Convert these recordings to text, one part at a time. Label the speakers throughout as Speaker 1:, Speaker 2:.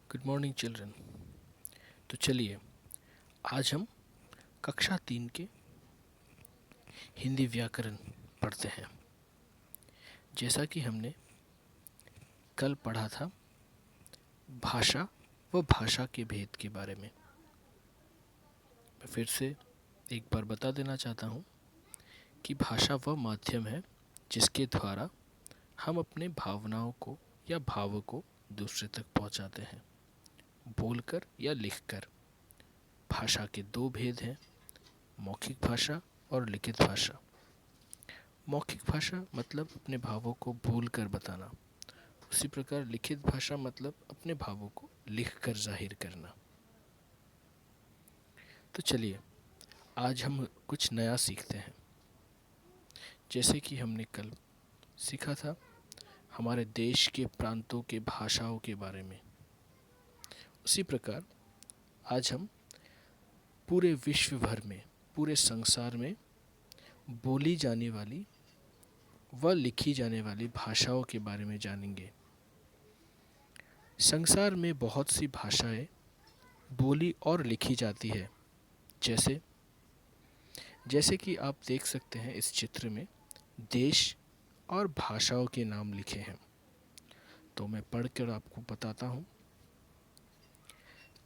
Speaker 1: Good morning children. तो चलिए आज हम कक्षा 3 के हिंदी व्याकरण पढ़ते हैं। जैसा कि हमने कल पढ़ा था भाषा व भाषा के भेद के बारे में, मैं फिर से एक बार बता देना चाहता हूँ कि भाषा वह माध्यम है जिसके द्वारा हम अपने भावनाओं को या भावों को दूसरे तक पहुँचाते हैं, बोलकर या लिखकर। भाषा के दो भेद हैं, मौखिक भाषा और लिखित भाषा। मौखिक भाषा मतलब अपने भावों को बोलकर बताना, उसी प्रकार लिखित भाषा मतलब अपने भावों को लिखकर जाहिर करना। तो चलिए आज हम कुछ नया सीखते हैं। जैसे कि हमने कल सीखा था हमारे देश के प्रांतों के भाषाओं के बारे में, उसी प्रकार आज हम पूरे विश्व भर में, पूरे संसार में बोली जाने वाली व लिखी जाने वाली भाषाओं के बारे में जानेंगे। संसार में बहुत सी भाषाएं बोली और लिखी जाती है। जैसे कि आप देख सकते हैं इस चित्र में देश और भाषाओं के नाम लिखे हैं। तो मैं पढ़कर आपको बताता हूँ।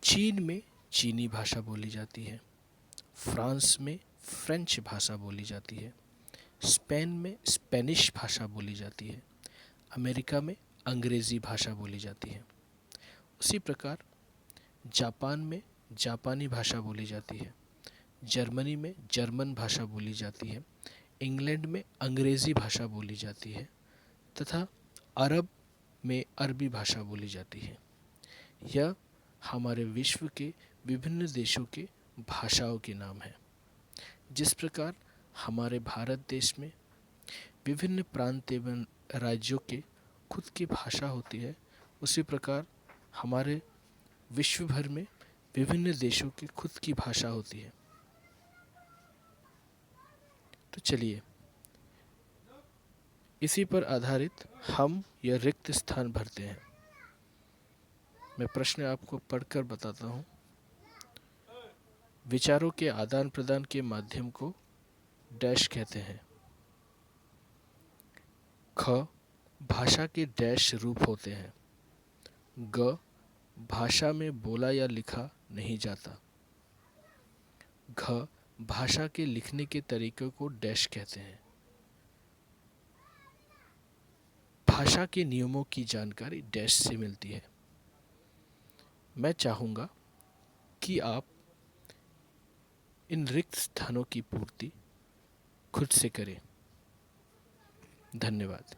Speaker 1: चीन में चीनी भाषा बोली जाती है, फ्रांस में फ्रेंच भाषा बोली जाती है, स्पेन में स्पेनिश भाषा बोली जाती है, अमेरिका में अंग्रेज़ी भाषा बोली जाती है। उसी प्रकार जापान में जापानी भाषा बोली जाती है, जर्मनी में जर्मन भाषा बोली जाती है, इंग्लैंड में अंग्रेज़ी भाषा बोली जाती है तथा अरब में अरबी भाषा बोली जाती है। यह हमारे विश्व के विभिन्न देशों के भाषाओं के नाम हैं। जिस प्रकार हमारे भारत देश में विभिन्न प्रांत एवं राज्यों के खुद की भाषा होती है, उसी प्रकार हमारे विश्व भर में विभिन्न देशों की खुद की भाषा होती है। तो चलिए इसी पर आधारित हम यह रिक्त स्थान भरते हैं। मैं प्रश्न आपको पढ़कर बताता हूँ। विचारों के आदान प्रदान के माध्यम को डैश कहते हैं। ख भाषा के डैश रूप होते हैं। ग भाषा में बोला या लिखा नहीं जाता। घ भाषा के लिखने के तरीके को डैश कहते हैं। भाषा के नियमों की जानकारी डैश से मिलती है। मैं चाहूँगा कि आप इन रिक्त स्थानों की पूर्ति खुद से करें। धन्यवाद।